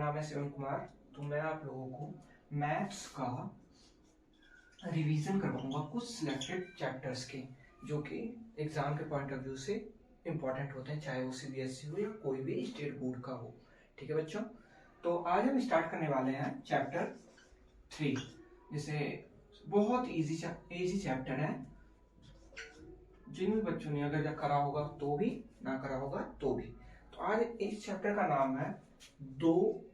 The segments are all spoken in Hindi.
नाम है शिवम कुमार। तो मैं आप लोगों को मैथ्स का रिवीजन करवाऊंगा कुछ सिलेक्टेड चैप्टर्स के, जो कि एग्जाम के पॉइंट ऑफ व्यू से इम्पोर्टेंट होते हैं, चाहे वो सीबीएसई हो या कोई भी स्टेट बोर्ड का हो। ठीक है बच्चों, तो आज हम स्टार्ट करने वाले हैं चैप्टर 3, जिसे बहुत इजी चैप्टर है। जिन भी बच्चों ने अगर करा होगा तो भी, ना करा होगा तो भी। तो आज इस चैप्टर का नाम है दो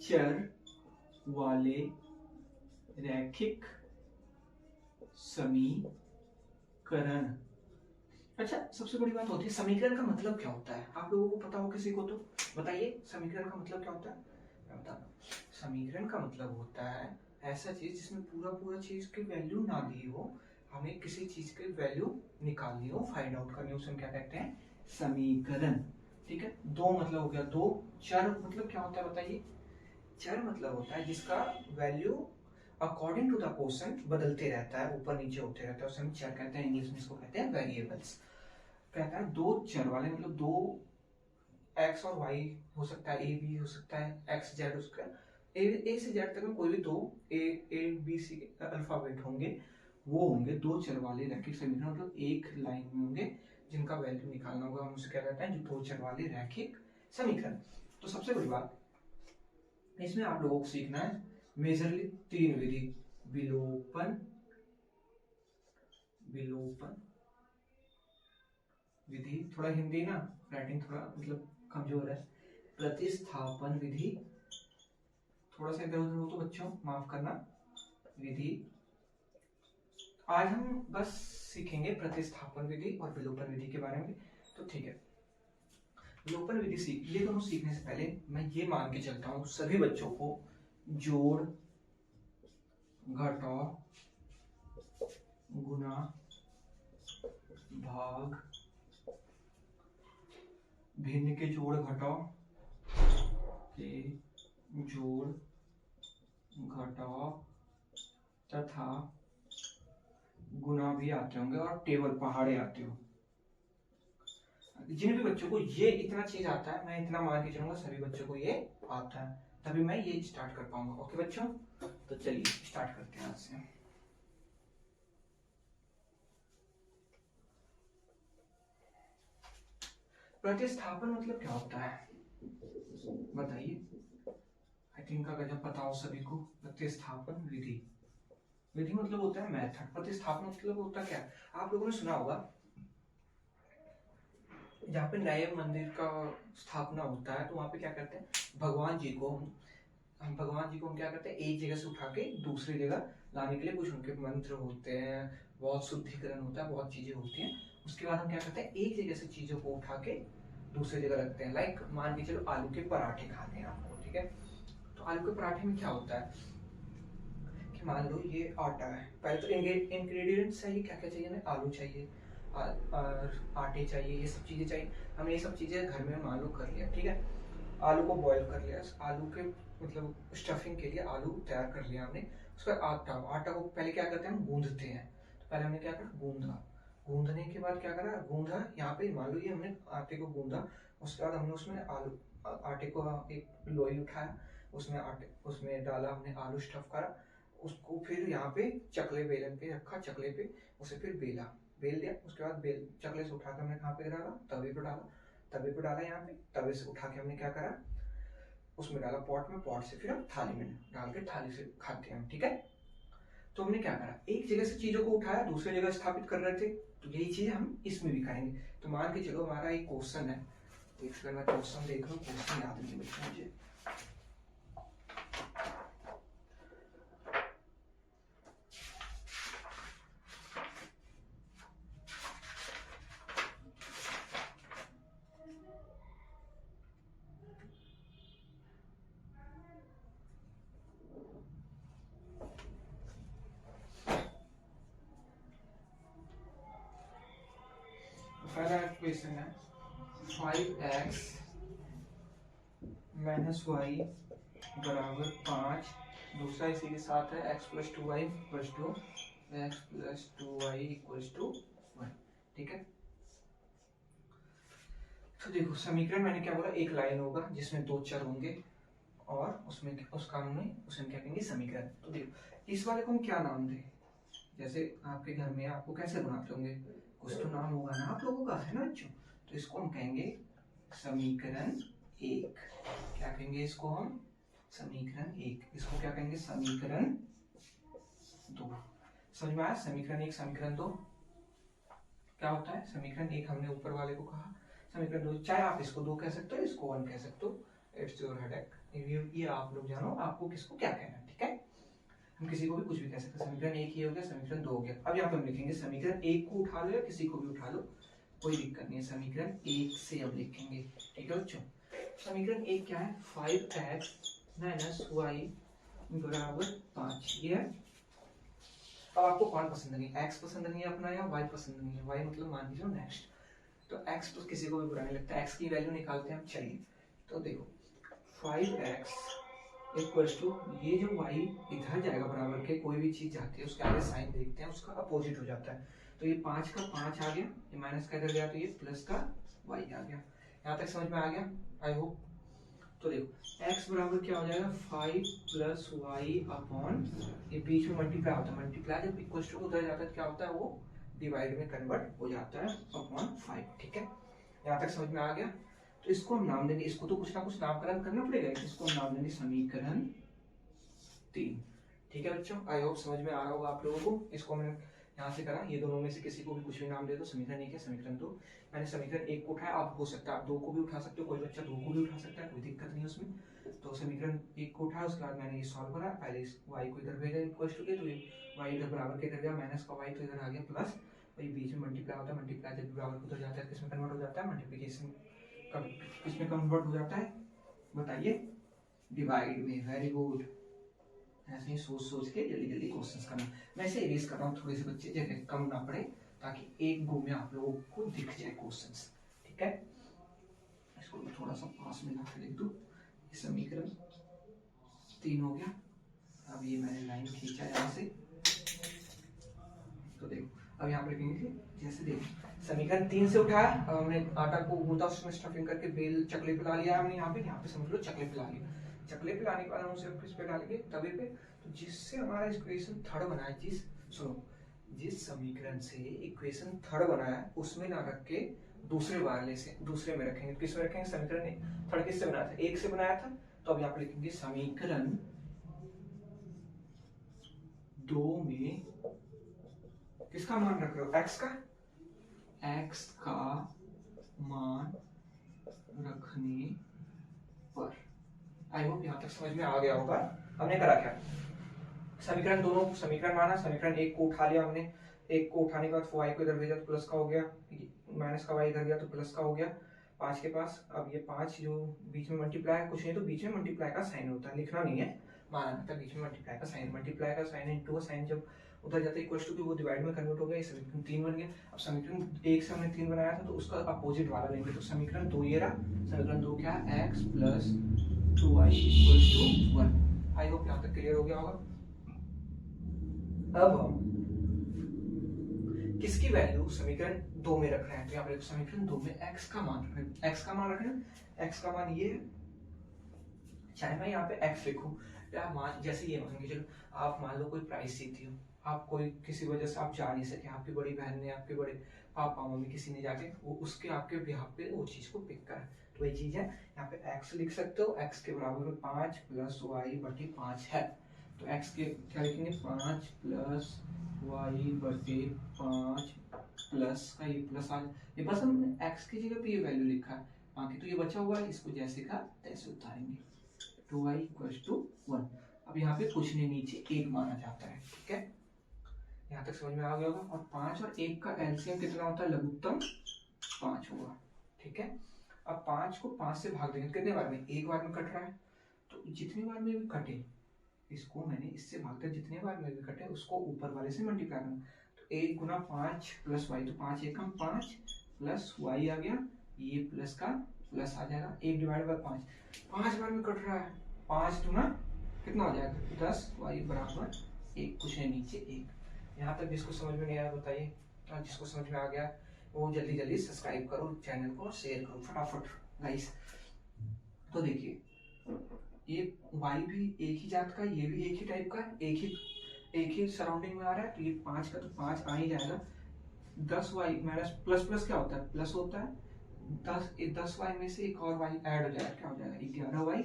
चर वाले रैखिक समीकरण। अच्छा, सबसे बड़ी बात होती है समीकरण का मतलब क्या होता है। आप लोगों को पता हो किसी को तो बताइए, समीकरण का मतलब क्या होता है। मैं बताता, समीकरण का मतलब होता है ऐसा चीज जिसमें पूरा चीज की वैल्यू ना दी हो, हमें किसी चीज की वैल्यू निकालनी हो, फाइंड आउट करनी हो, उसे हम क्या कहते हैं, समीकरण। ठीक है, दो मतलब हो गया दो। चर मतलब क्या होता है बताइए। चर मतलब होता है जिसका value according to the question बदलते रहता है, ऊपर नीचे होते रहता है, उसे हम चर कहते हैं। इंग्लिश में इसको कहते हैं वेरिएबल्स। कहता है दो चर वाले, मतलब दो एक्स और वाई हो सकता है, ए बी हो सकता है, एक्स जेड हो सकता है, ए से जेड तक में कोई भी दो ए बी सी अल्फाबेट होंगे, वो होंगे दो चर वाले रैखिक समीकरण। मतलब एक लाइन में होंगे जिनका वैल्यू निकालना होगा, हम उसे क्या कहते हैं, जो दो चर वाले रैखिक समीकरण। तो सबसे बड़ी बात इसमें आप लोगों को सीखना है मेजरली तीन विधि, विलोपन, विधि, थोड़ा हिंदी ना राइटिंग थोड़ा मतलब कमजोर है, प्रतिस्थापन विधि, थोड़ा सा इधर उधर हो तो बच्चों माफ करना, विधि। आज हम बस सीखेंगे प्रतिस्थापन विधि और विलोपन विधि के बारे में। तो ठीक है, विलोपन विधि सीख, ये दोनों सीखने से पहले मैं ये मान के चलता हूँ सभी बच्चों को जोड़, घटाव, गुना, भाग, भिन्न के जोड़ घटाव के जोड़ घटाव तथा गुना भी आते होंगे और टेबल पहाड़े आते हो। जिन भी बच्चों को ये इतना चीज आता है, मैं इतना मान के चलूंगा सभी बच्चों को ये आता है, तभी मैं ये स्टार्ट कर पाऊंगा। ओके बच्चों, तो चलिए स्टार्ट करते हैं आज से। प्रतिस्थापन मतलब क्या होता है बताइए। आई थिंक अगर जब पता हो सभी को, प्रतिस्थापन विधि, विधि मतलब होता है मेथड, प्रतिस्थापन मतलब होता है क्या। आप लोगों ने सुना होगा जहाँ पे नए मंदिर का स्थापना होता है तो वहां पे क्या करते हैं, भगवान जी को हम क्या करते हैं, एक जगह से उठा के दूसरी जगह लाने के लिए कुछ उनके मंत्र होते हैं, बहुत शुद्धिकरण होता है, बहुत चीजें होती हैं। उसके बाद हम क्या करते हैं, एक जगह से चीजों को उठा के दूसरी जगह रखते हैं। लाइक मान के चलो आलू के पराठे खाने हैं आपको, ठीक है। तो आलू के पराठे में क्या होता है कि मान लो ये आटा है, पहले तो इंग्रेडिएंट्स चाहिए, क्या क्या चाहिए हमें, आलू चाहिए और आटे चाहिए, ये सब चीजें चाहिए। हमने ये सब चीजें घर में मान लो कर लिया, ठीक है। आलू को बॉईल कर लिया, आलू के मतलब स्टफिंग के लिए आलू तैयार कर लिया हमने। उसका आटा को पहले क्या करते हैं, हम गूंदते हैं। तो पहले हमने क्या करा, गूंदा, गूंदने के बाद क्या करा, गूंदा, यहाँ पे मान लो ये हमने आटे को गूंदा, उसके बाद हमने उसमें आटे को एक लोई उठाया, उसमें डाला हमने आलू स्टफ करा, उसको फिर यहाँ पे चकले बेलन पे रखा, चकले पे उसे फिर बेल दिया। उसके बाद चकले से उठा के हमने कहाँ पे डाला, तवे पे डाला, तवे पे डाला, यहाँ पे तवे से उठा के हमने क्या करा, उसमें डाला पॉट में, पॉट से फिर हम थाली में डाल के थाली से खाते हैं हम, ठीक है। तो हमने क्या करा, एक जगह से चीजों को उठाया दूसरी जगह स्थापित कर रहे थे, तो यही चीज हम इसमें भी करेंगे। तो मान के चलो हमारा एक क्वेश्चन है, एक सेकंड में क्वेश्चन देख लो, क्वेश्चन याद नहीं बच्चा मुझे। पहला क्वेश्चन है 5x माइनस वाई बराबर 5, दूसरा इसी के साथ है x plus 2y plus 2, x plus 2y equals to 1, ठीक है। तो देखो समीकरण मैंने क्या बोला, एक लाइन होगा जिसमें दो चर होंगे, और उसमें उसका हमने उसमें क्या कहेंगे समीकरण। तो देखो इस वाले को हम क्या नाम दें, जैसे आपके घर में आपको कैसे बनाते होंगे, कुछ तो नाम होगा ना आप लोगों का, है ना बच्चों। तो इसको हम कहेंगे समीकरण 1। क्या कहेंगे इसको हम, समीकरण 1। इसको क्या कहेंगे, समीकरण 2। समझ में आया, समीकरण 1 समीकरण 2 क्या होता है। समीकरण 1 हमने ऊपर वाले को कहा, समीकरण 2 चाहे आप इसको 2 कह सकते हो, इसको 1 कह सकते हो, इट्स योर हेडेक। ये आप लोग जानो आपको किसको क्या कहना है, ठीक है। हम किसी को भी कुछ भी कह सकते हैं। समीकरण 1 ये हो गया, समीकरण 2 हो गया। अब यहाँ पे हम लिखेंगे समीकरण 1 को उठा लो या किसी को भी उठा लो, कोई दिक्कत नहीं है। समीकरण 1 से अब लिखेंगे, ठीक है बच्चों। समीकरण 1 क्या है, 5x - y बराबर 5। ये है। अब आपको कौन पसंद नहीं है, x पसंद नहीं है अपना या y पसंद नहीं है। y मतलब मान लीजिए नेक्स्ट, तो x तो किसी को भी बुरा नहीं लगता। x की वैल्यू निकालते हैं हम, चलिए। तो देखो 5x इक्वल्स टू, ये जो y इधर जाएगा बराबर के, कोई भी चीज जाती है उसके आगे साइन देखते हैं उसका अपोजिट हो जाता है। तो ये 5 का 5 आ गया, ये माइनस का इधर गया, तो ये प्लस का y आ गया। यहाँ तक समझ में आ गया आई होप। तो देखो x बराबर क्या हो जाएगा, 5 प्लस वाई अपॉन, ये बीच में मल्टीप्लाई होता है, मल्टीप्लाई जब इक्वल टू उधर जाता है क्या होता है, वो डिवाइड में कन्वर्ट हो जाता है अपॉन 5, ठीक है। यहाँ तक समझ में आ गया। तो इसको हम नाम देंगे, इसको तो कुछ ना कुछ नामकरण करना पड़ेगा, इसको हम नाम देंगे समीकरण 3, ठीक है बच्चों। आई होप समझ में आ रहा होगा आप लोगों को। इसको मैंने यहाँ से करा, ये दोनों में से किसी को भी कुछ भी नाम दे दो। समीकरण 1 है, समीकरण 2, मैंने समीकरण 1 को उठाया, आप हो सकता है आप 2 को भी उठा सकते हो, कोई बच्चा 2 को भी उठा सकता है, कोई दिक्कत नहीं है उसमें। तो समीकरण 1 को उठाया, उसके बाद मैंने ये सॉल्व करा, पहले इस y को इधर भेजा इक्वल टू के, तो ये y इधर बराबर के इधर गया, माइनस का y तो इधर आ गया प्लस, और ये बीच में मल्टीप्लाई होता है, मल्टीप्लाई जब बराबर उधर जाता है किसमें कन्वर्ट हो जाता है, मल्टीप्लिकेशन किसमें कन्वर्ट हो जाता है बताइए, डिवाइड में। वेरी गुड, ऐसे ही सोच सोच के जल्दी जल्दी क्वेश्चंस करना। मैं इसे इरेज कर रहा हूँ, थोड़े से बच्चे जगह कम ना पड़े, ताकि एक गो में आप लोगों को दिख जाए क्वेश्चंस, ठीक है। इसको थोड़ा सा पास में लाके लिख दूं। समीकरण 3 हो गया। अब ये मैंने लाइन खींचा यहाँ से, तो देखो अब यहाँ पे लिखेंगे, जैसे देखो समीकरण 3 से उठाया, अब हमने आटा को गूंथा, उसमें स्टफिंग करके बेल चकले पे ला लिया हमने, यहाँ पे समझ लो चकले पे ला लिया। चकले पे लाने के बाद हम उसे किस पे डालेंगे, तवे पे। तो जिससे हमारा इक्वेशन थर्ड बना है, जिस समीकरण से इक्वेशन थर्ड बना है उसमें ना रख के दूसरे वाले से दूसरे में रखेंगे। किस में रखेंगे, समीकरण थर्ड किससे बनाया था, 1 से बनाया था। तो अब यहाँ पे लिखेंगे समीकरण 2 में किसका मान रख रहे हो, x का मान रखने पर। आई होप यहाँ तक समझ में आ गया होगा। हमने करा क्या, समीकरण दोनों समीकरण माना, समीकरण 1 को उठा लिया हमने, 1 को उठाने के बाद y को इधर भेजा तो प्लस का हो गया, माइनस का y इधर गया तो प्लस का हो गया 5 के पास। अब ये 5 जो बीच में मल्टीप्लाई, कुछ नहीं तो बीच में मल्टीप्लाई का साइन होता है, लिखना नहीं है, माना था बीच में मल्टीप्लाई का साइन इनटू का साइन जब उधर जाता है इक्वल टू, वो डिवाइड में कन्वर्ट हो गया, समीकरण 3 बन गया। अब समीकरण 1 से हमने 3 बनाया था, तो उसका अपोजिट वाला लेंगे, तो समीकरण 2 ये रहा। समीकरण 2 क्या है, x plus 2y equals to 1। I hope यहाँ तक क्लियर हो गया होगा। अब हम किसकी वैल्यू समीकरण 2 में रख रहे हैं, तो यहाँ पर समीकरण 2 में x का मान रख रहे हैं, x का मान रख रहे हैं, x का मान ये है, चाहे मैं यहाँ पे x लिखूं या मान, जैसे ये मान के चलो आप मान लो कोई प्राइस जीती हो, आप कोई किसी वजह से आप जा नहीं सके, आपकी बड़ी बहन ने, आपके बड़े पापा मम्मी किसी ने जाके वो उसके आपके बिहाफ पे वो चीज को पिक करा, तो वही चीज है। यहाँ पे x लिख सकते हो, x के बराबर में 5 प्लस वाई बटे 5 है, तो x के क्या लिखेंगे, 5 प्लस वाई बटे 5 प्लस का ये प्लस आ, ये बस हमने x की जगह पे ये वैल्यू लिखा है, बाकी तो ये बचा हुआ है, इसको जैसे का तैसे उतारेंगे, 2y इक्वल्स टू 1। अब यहाँ पे कुछ नहीं, नीचे 1 माना जाता है, ठीक है। यहाँ तक समझ में आ गया होगा। और 5 और 1 का एलसीएम कितना होता है, लघुत्तम 5 होगा, ठीक है। अब 5 को 5 से भाग देंगे, कितने बार में, एक बार में कट रहा है, तो जितनी बार में भी कटे इसको मैंने इससे भाग दिया, जितने बार में भी कटे उसको ऊपर वाले से मल्टीप्लाई करना। तो 1 गुना 5 प्लस वाई, तो 5 एकम 5 प्लस वाई आ गया, ये प्लस का प्लस आ जाएगा, 1 डिवाइड बाय 5 बार में कट रहा है, 5 गुना कितना हो जाएगा 10, वाई बराबर 1, कुछ है नीचे 1। यहाँ तक जिसको समझ में नहीं आया बताइए, और जिसको समझ में आ गया वो जल्दी जल्दी सब्सक्राइब करो चैनल को और शेयर करो फटाफट गाइस। तो देखिए ये y भी एक ही जात का, ये भी एक ही टाइप का है, एक ही सराउंडिंग में आ रहा है, तो ये 5 का तो 5 आ ही जाएगा। 10y माइनस प्लस प्लस क्या होता है, प्लस होता है। 10y में से एक और y ऐड हो जाएगा, क्या हो जाएगा 11y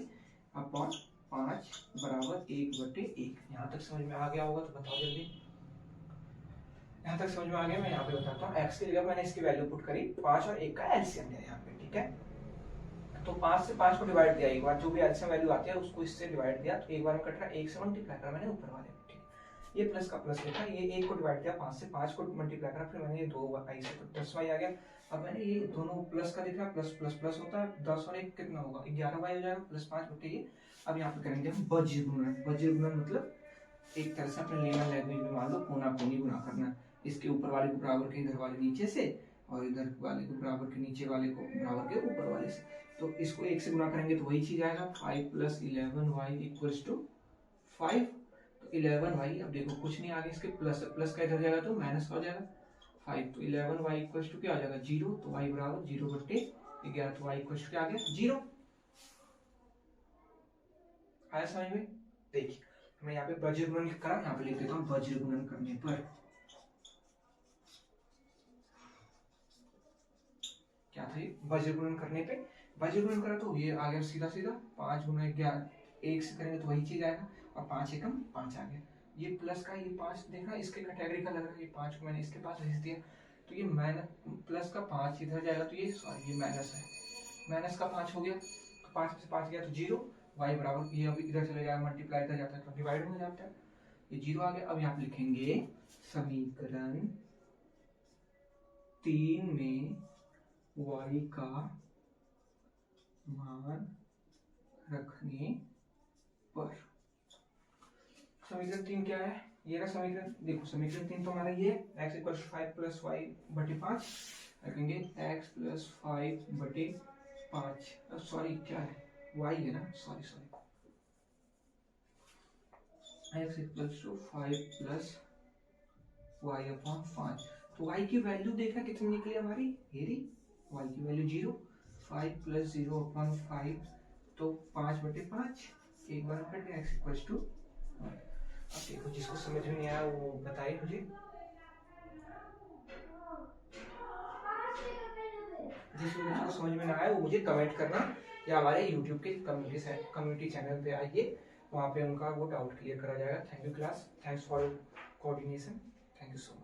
अपॉन 5 बराबर 1/1। यहाँ तक समझ में आ गया होगा तो बताओ जल्दी। यहाँ तक समझ में आ गया। मैं यहाँ पे बताता हूँ, x की जगह मैंने इसकी वैल्यू पुट करी 5 और 1 का एलसीएम लिया यहाँ पे, ठीक है। तो 5 से 5 को डिवाइड दिया, एक बार जो भी एलसीएम वैल्यू आती है उसको इससे डिवाइड दिया, तो एक बार में कट रहा है, 1 से मल्टीप्लाई करा मैंने ऊपर वाले, ठीक है। ये प्लस का प्लस लिखा, ये 1 को डिवाइड दिया, 5 से 5 को मल्टीप्लाई करा, फिर मैंने ये 2y से तो 10y आ गया। अब मैंने ये दोनों प्लस का लिखा, प्लस प्लस प्लस होता है, 10 और 1 कितना होगा 11y हो जाएगा, प्लस 5 बटे ये। अब यहाँ पे करेंगे हम वज्र गुणन। वज्र गुणन मतलब एक तरह से अपने लेमन लैंग्वेज में मान लो कोना कोनी गुना करना, इसके ऊपर वाले को बराबर के इधर वाले नीचे से, और इधर वाले को बराबर के नीचे वाले को बराबर के ऊपर वाले से। तो इसको 1 से गुना करेंगे तो वही चीज आएगा, 5 + 11y = 5। तो 11y, अब देखो कुछ नहीं आगे इसके, प्लस प्लस का इधर जाएगा तो माइनस का हो जाएगा 5। तो 11y = क्या हो जाएगा 0, तो y बराबर 0/11, तो y = क्या आ गया 0। आया समझ में। देखिए मैं यहाँ पे वज्र गुणन करा, यहाँ पे लिख देता हूँ वज्र गुणन करने पर क्या था, ये वज्र गुणन करने पे वज्र गुणन करा तो ये आ गया सीधा सीधा 5 × 11, 1 से करेंगे तो वही चीज आएगा, और 5 एकम 5 आ गया। ये प्लस का, ये 5 देखा इसके कैटेगरी का लग रहा है, ये 5 को मैंने इसके पास भेज दिया, तो ये माइनस प्लस का 5 इधर जाएगा, तो ये सॉरी ये माइनस है, माइनस का 5 हो गया, तो 5 से 5 गया तो 0, y बराबर ये अभी इधर चले जाएगा, मल्टीप्लाई इधर जाता है तो डिवाइड हो जाता है, ये 0 आ गया। अब यहाँ पे लिखेंगे समीकरण 3 में y का मान रखने पर। समीकरण 3 क्या है, ये रहा समीकरण। देखो समीकरण 3 तो हमारा ये है, x = 5 + y/5 रखेंगे, x + 5/5, सॉरी क्या है y है ना, सॉरी x = 5 + y/5। तो y की वैल्यू देखा कितनी निकली हमारी, ये रही y की वैल्यू 0, 5 + 0/5 तो 5/5, एक बार कट गया, x = 1। अब देखो जिसको समझ में नहीं आया वो बताइए मुझे, जिसको समझ में ना आया वो मुझे कमेंट करना, या हमारे यूट्यूब के कम्युनिटी चैनल पे आइए, वहाँ पे उनका वो डाउट क्लियर करा जाएगा। Thank you class, thanks for coordination, thank you so much.